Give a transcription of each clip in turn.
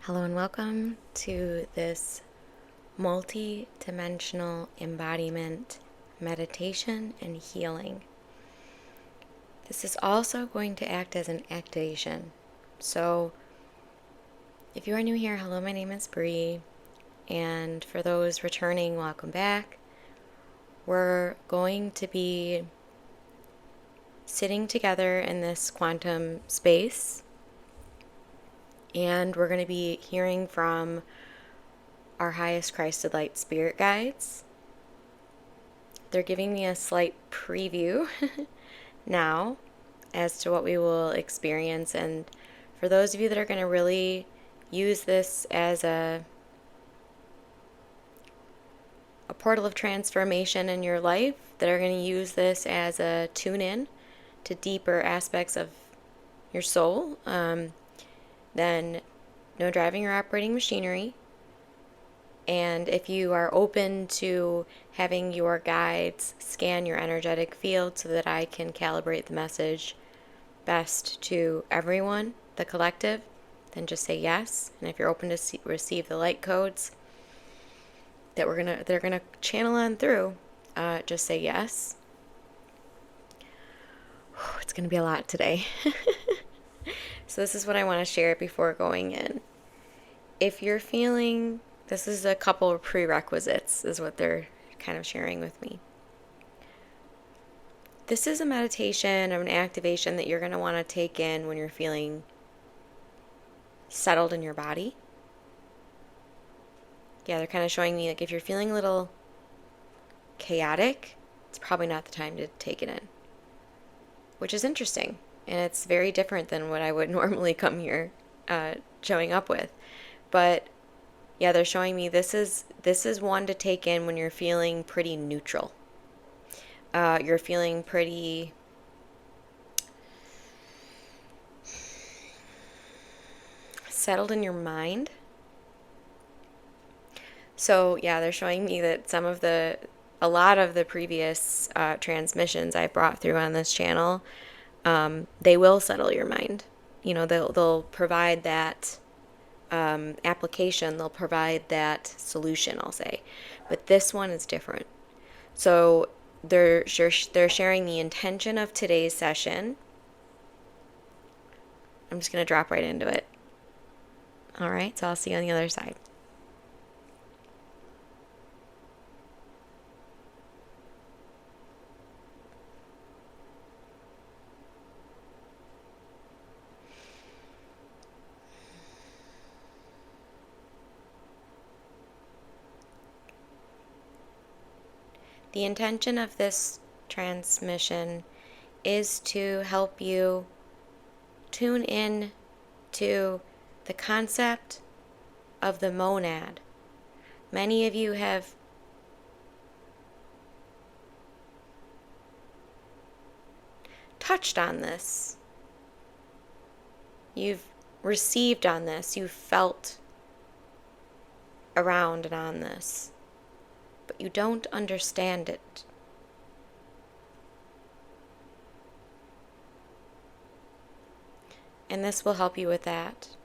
Hello and welcome to this multi-dimensional embodiment meditation and healing. This is also going to act as an activation. So if you are new here, hello, my name is Bree, and for those returning, welcome back. We're going to be sitting together in this quantum space, and we're going to be hearing from our highest Christed Light spirit guides. They're giving me a slight preview now as to what we will experience. And for those of you that are going to really use this as a portal of transformation in your life, that are going to use this as a tune-in to deeper aspects of your soul, then no driving or operating machinery. And if you are open to having your guides scan your energetic field so that I can calibrate the message best to everyone, the collective, then just say yes. And if you're open to receive the light codes that they're gonna channel on through, just say yes. It's gonna be a lot today. So this is what I want to share before going in. If you're feeling, this is a couple of prerequisites, is what they're kind of sharing with me. This is a meditation or an activation that you're going to want to take in when you're feeling settled in your body. Yeah, they're kind of showing me, like, if you're feeling a little chaotic, it's probably not the time to take it in, which is interesting. And it's very different than what I would normally come here showing up with. But yeah, they're showing me this is one to take in when you're feeling pretty neutral. You're feeling pretty settled in your mind. So yeah, they're showing me that a lot of the previous transmissions I brought through on this channel, they will settle your mind. You know, they'll provide that application, they'll provide that solution, I'll say. But this one is different. So they're sharing the intention of today's session. I'm just going to drop right into it. All right, so I'll see you on the other side. The intention of this transmission is to help you tune in to the concept of the monad. Many of you have touched on this. You've received on this. You've felt around and on this. But you don't understand it. And this will help you with that.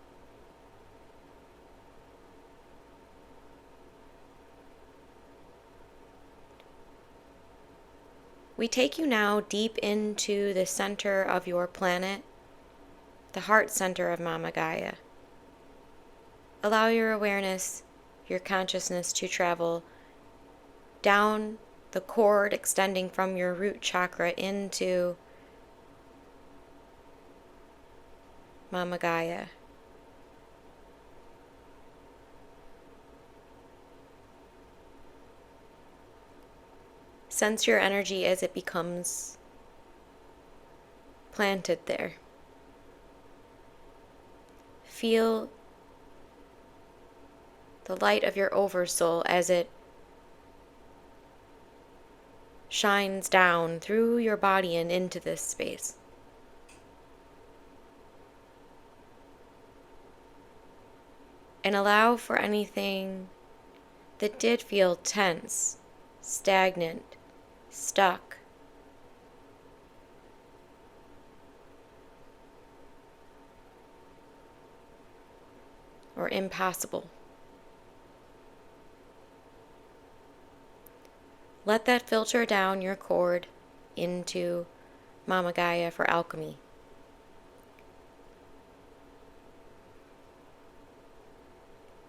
We take you now deep into the center of your planet, the heart center of Mama Gaia. Allow your awareness, your consciousness to travel down the cord extending from your root chakra into Mama Gaia. Sense your energy as it becomes planted there. Feel the light of your oversoul as it shines down through your body and into this space. And allow for anything that did feel tense, stagnant, stuck, or impossible. Let that filter down your cord into Mama Gaia for alchemy.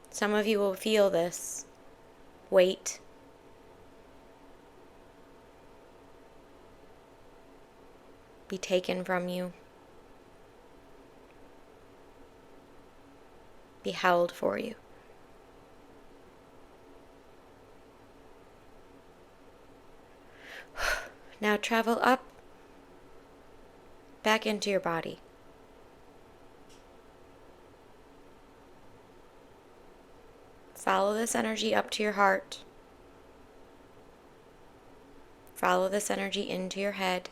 Some of you will feel this weight. Be taken from you. Be held for you. Now travel up, back into your body. Follow this energy up to your heart. Follow this energy into your head.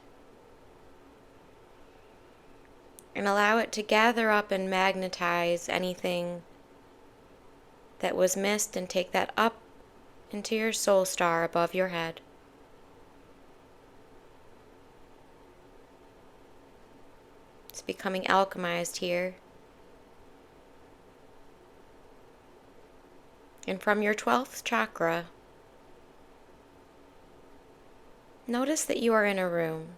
And allow it to gather up and magnetize anything that was missed, and take that up into your soul star above your head. It's becoming alchemized here. And from your 12th chakra, notice that you are in a room,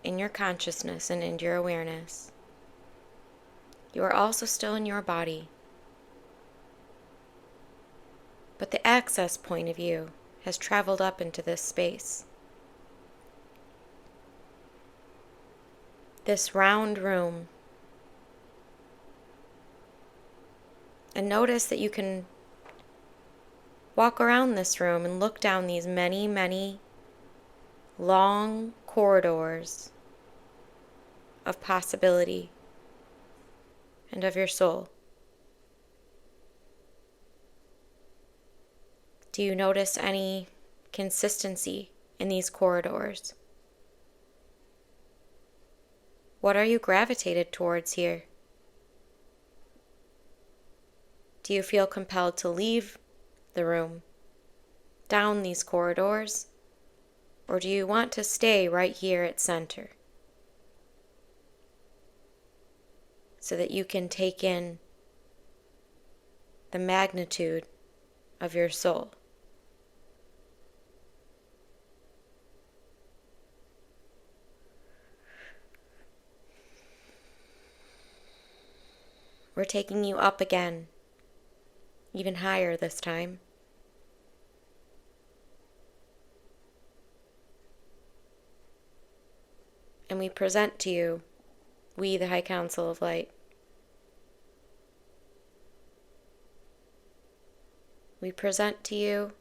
in your consciousness and in your awareness. You are also still in your body, but the access point of you has traveled up into this space. This round room. And notice that you can walk around this room and look down these many, many long corridors of possibility and of your soul. Do you notice any consistency in these corridors? What are you gravitated towards here? Do you feel compelled to leave the room, down these corridors, or do you want to stay right here at center so that you can take in the magnitude of your soul? We're taking you up again, even higher this time. And we present to you, we the High Council of Light. We present to you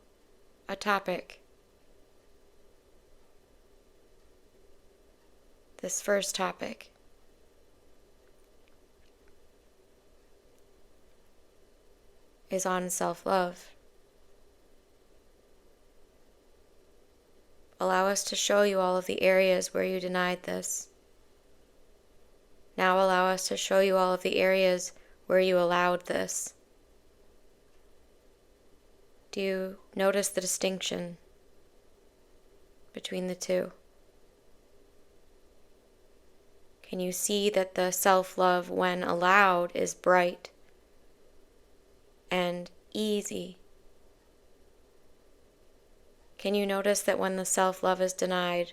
a topic. This first topic is on self-love. Allow us to show you all of the areas where you denied this. Now allow us to show you all of the areas where you allowed this. Do you notice the distinction between the two? Can you see that the self-love, when allowed, is bright and easy? Can you notice that when the self-love is denied,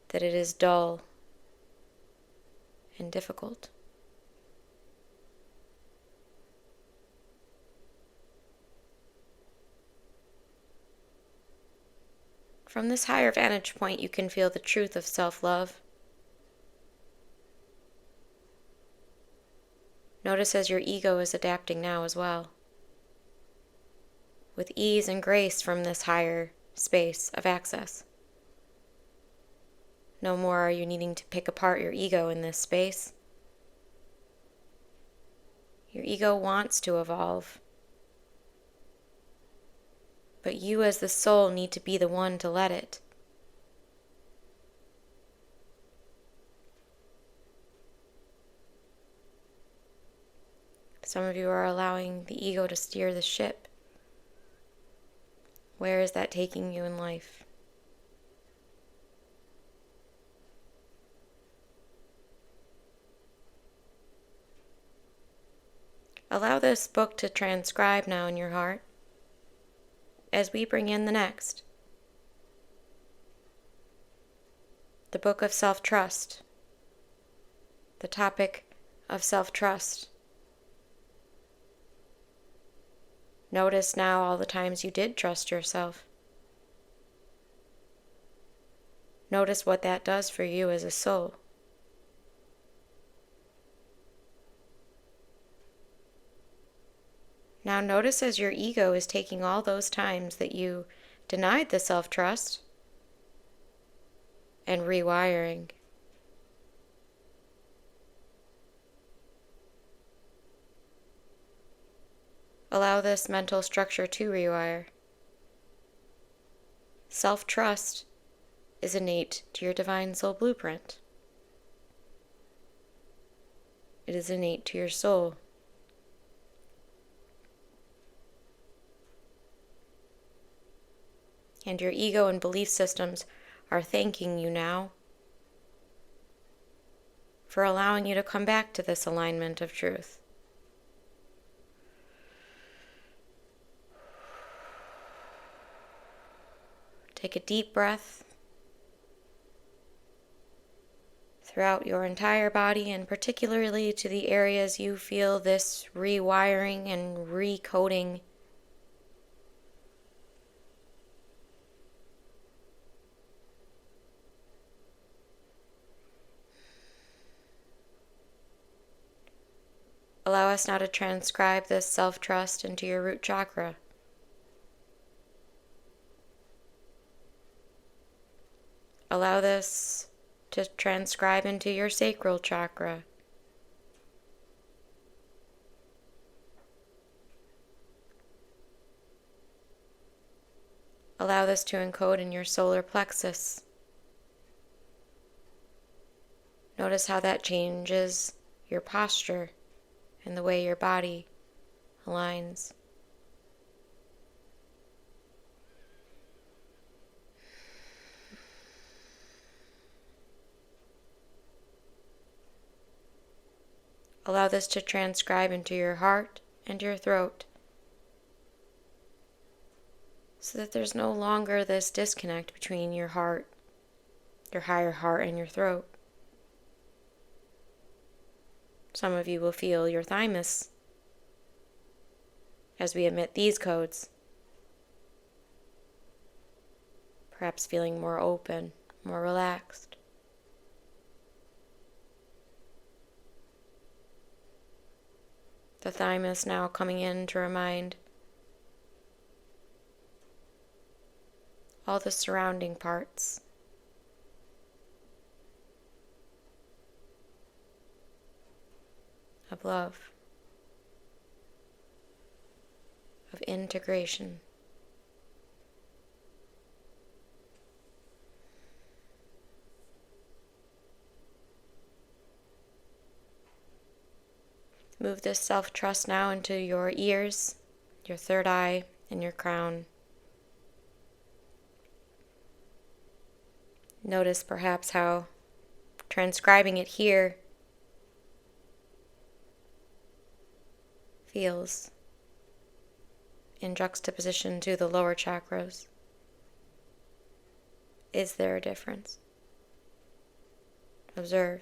that it is dull and difficult? From this higher vantage point, you can feel the truth of self-love. Notice as your ego is adapting now as well, with ease and grace from this higher space of access. No more are you needing to pick apart your ego in this space. Your ego wants to evolve, but you as the soul need to be the one to let it. Some of you are allowing the ego to steer the ship. Where is that taking you in life? Allow this book to transcribe now in your heart as we bring in the next. The book of self-trust. The topic of self-trust. Notice now all the times you did trust yourself. Notice what that does for you as a soul. Now notice as your ego is taking all those times that you denied the self-trust and rewiring. Allow this mental structure to rewire. Self-trust is innate to your divine soul blueprint. It is innate to your soul. And your ego and belief systems are thanking you now for allowing you to come back to this alignment of truth. Take a deep breath throughout your entire body, and particularly to the areas you feel this rewiring and recoding. Allow us now to transcribe this self-trust into your root chakra. Allow this to transcribe into your sacral chakra. Allow this to encode in your solar plexus. Notice how that changes your posture and the way your body aligns. Allow this to transcribe into your heart and your throat, so that there's no longer this disconnect between your heart, your higher heart, and your throat. Some of you will feel your thymus as we emit these codes, perhaps feeling more open, more relaxed. The thymus now coming in to remind all the surrounding parts of love, of integration. Move this self-trust now into your ears, your third eye, and your crown. Notice perhaps how transcribing it here feels in juxtaposition to the lower chakras. Is there a difference? Observe.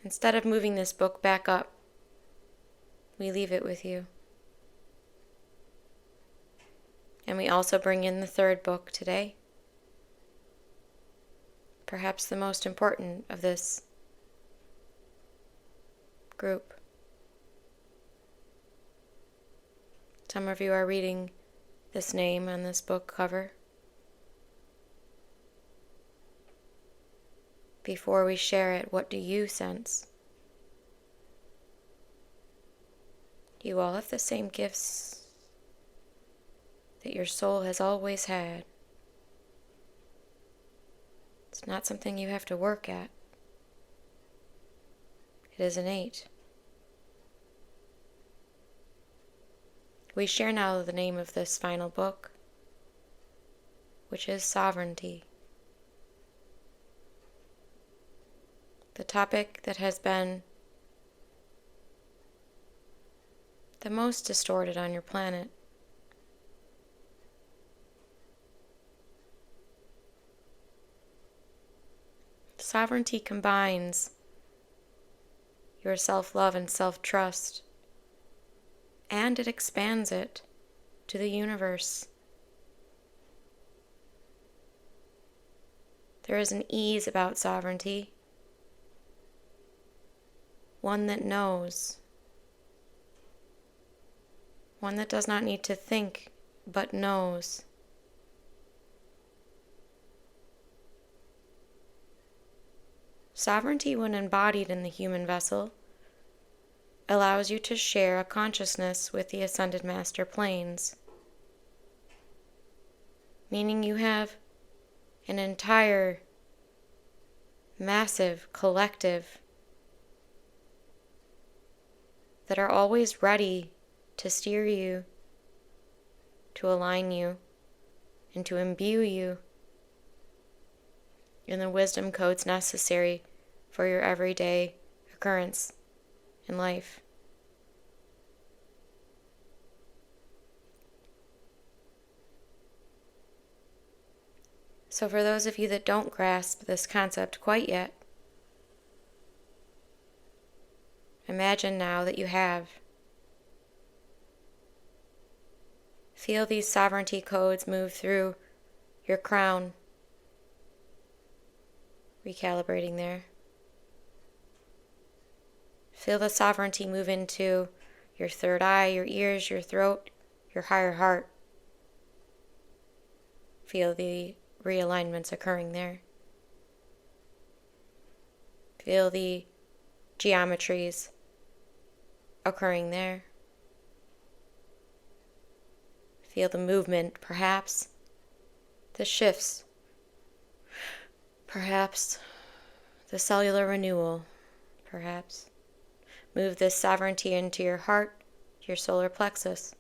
Instead of moving this book back up, we leave it with you. And we also bring in the third book today. Perhaps the most important of this group. Some of you are reading this name on this book cover. Before we share it, what do you sense? You all have the same gifts that your soul has always had. It's not something you have to work at. It is innate. We share now the name of this final book, which is Sovereignty. the topic that has been the most distorted on your planet. Sovereignty combines your self-love and self-trust, and it expands it to the universe. There is an ease about sovereignty, one that knows, one that does not need to think but knows. Sovereignty, when embodied in the human vessel, allows you to share a consciousness with the ascended master planes, meaning you have an entire, massive collective that are always ready to steer you, to align you, and to imbue you in the wisdom codes necessary for your everyday occurrence in life. So for those of you that don't grasp this concept quite yet, imagine now that you have. Feel these sovereignty codes move through your crown, recalibrating there. Feel the sovereignty move into your third eye, your ears, your throat, your higher heart. Feel the realignments occurring there. Feel the geometries occurring there. Feel the movement, perhaps the shifts, perhaps the cellular renewal, perhaps. Move this sovereignty into your heart, your solar plexus.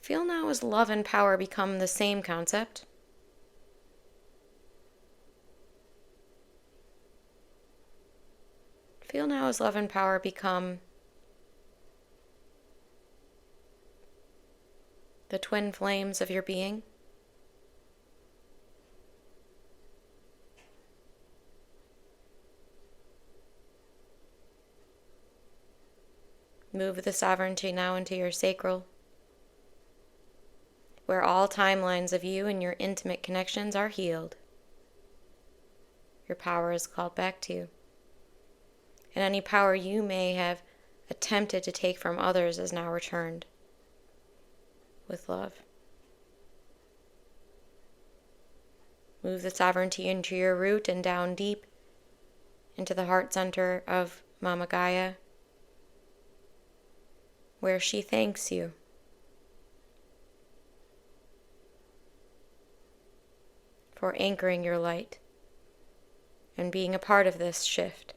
Feel now as love and power become the same concept. Feel now as love and power become the twin flames of your being. Move the sovereignty now into your sacral, where all timelines of you and your intimate connections are healed. Your power is called back to you. And any power you may have attempted to take from others is now returned with love. Move the sovereignty into your root and down deep into the heart center of Mama Gaia, where she thanks you for anchoring your light and being a part of this shift.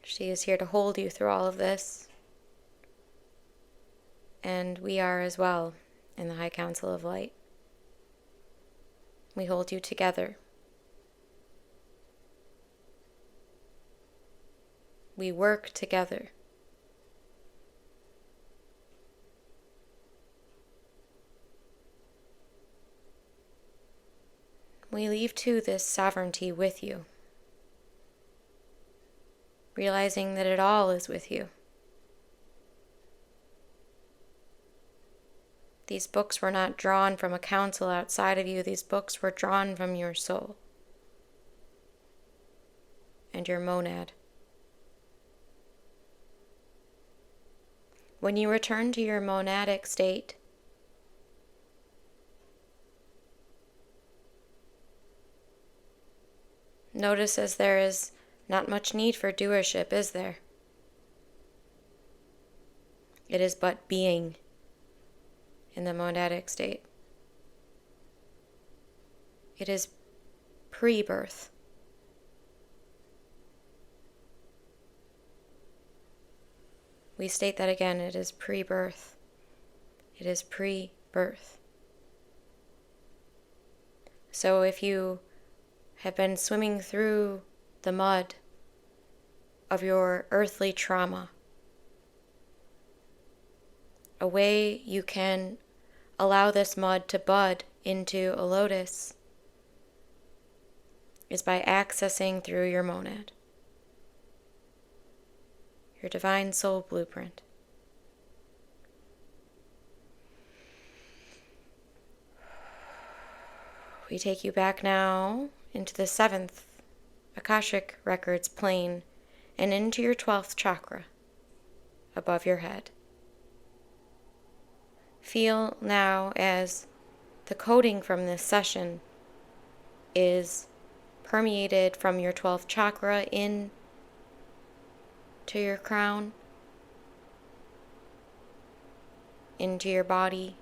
She is here to hold you through all of this, and we are as well in the High Council of Light. We hold you together. We work together. We leave too this sovereignty with you, realizing that it all is with you. These books were not drawn from a council outside of you. These books were drawn from your soul and your monad. When you return to your monadic state, notice as there is not much need for doership, is there? It is but being in the monadic state. It is pre-birth. We state that again, it is pre-birth. It is pre-birth. So if you have been swimming through the mud of your earthly trauma, a way you can allow this mud to bud into a lotus is by accessing through your monad, your divine soul blueprint. We take you back now into the 7th Akashic Records plane and into your 12th chakra above your head. Feel now as the coding from this session is permeated from your 12th chakra in to your crown, into your body,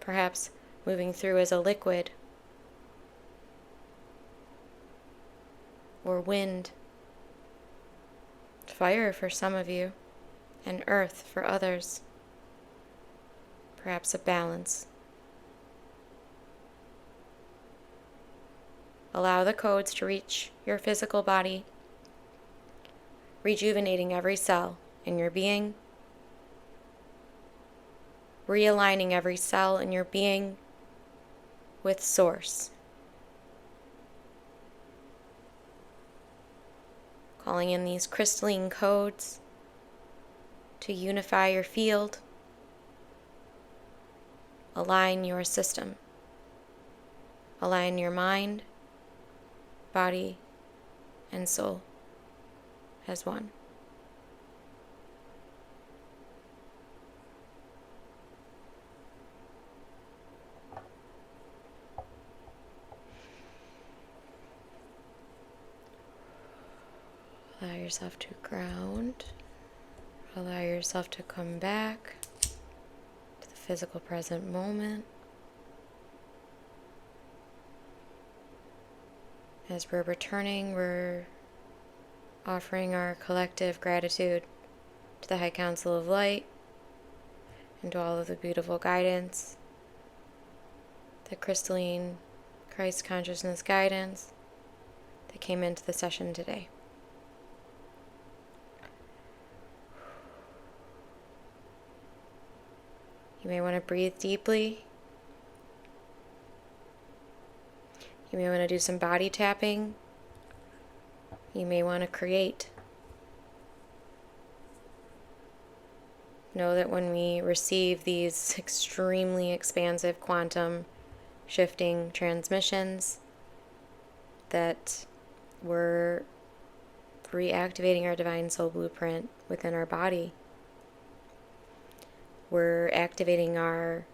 perhaps moving through as a liquid or wind, fire for some of you, and earth for others, perhaps a balance. Allow the codes to reach your physical body, rejuvenating every cell in your being, realigning every cell in your being with Source. Calling in these crystalline codes to unify your field, align your system, align your mind, body, and soul as one. Allow yourself to ground. Allow yourself to come back to the physical present moment. As we're returning, we're offering our collective gratitude to the High Council of Light and to all of the beautiful guidance, the crystalline Christ consciousness guidance that came into the session today. You may want to breathe deeply. You may want to do some body tapping. You may want to create. Know that when we receive these extremely expansive quantum shifting transmissions, that we're reactivating our divine soul blueprint within our body. We're activating our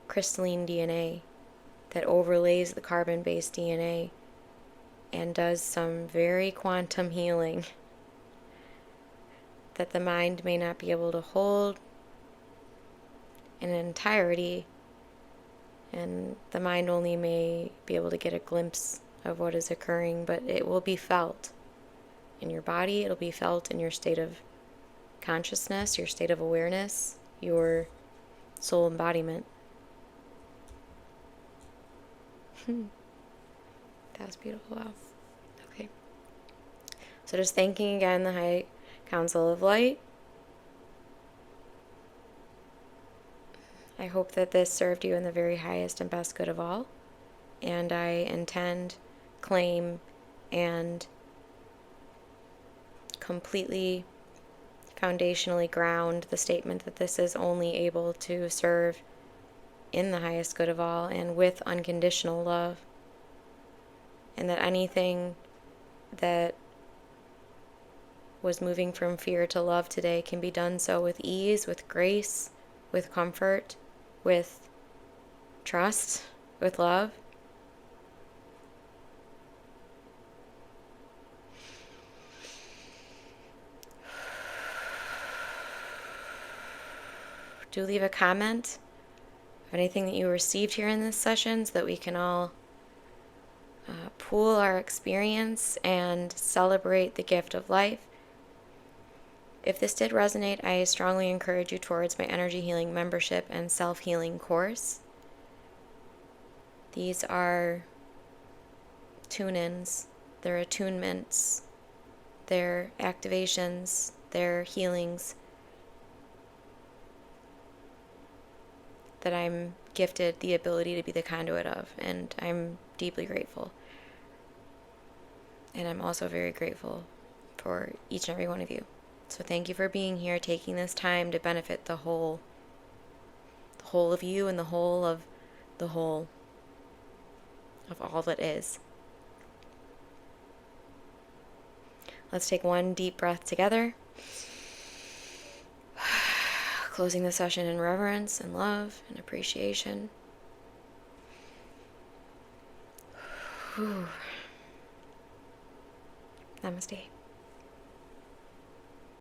crystalline DNA that overlays the carbon-based DNA and does some very quantum healing that the mind may not be able to hold in entirety, and the mind only may be able to get a glimpse of what is occurring, but it will be felt in your body, it'll be felt in your state of consciousness, your state of awareness, your soul embodiment. That was beautiful. Wow. Okay. So just thanking again the High Council of Light. I hope that this served you in the very highest and best good of all. And I intend, claim, and completely foundationally ground the statement that this is only able to serve in the highest good of all and with unconditional love. And that anything that was moving from fear to love today can be done so with ease, with grace, with comfort, with trust, with love. Do leave a comment of anything that you received here in this session so that we can all pool our experience and celebrate the gift of life. If this did resonate, I strongly encourage you towards my energy healing membership and self-healing course. These are tune-ins, they're attunements, they're activations, they're healings that I'm gifted the ability to be the conduit of, and I'm deeply grateful. And I'm also very grateful for each and every one of you. So thank you for being here, taking this time to benefit the whole of you and the whole of all that is. Let's take one deep breath together. Closing the session in reverence and love and appreciation. Namaste.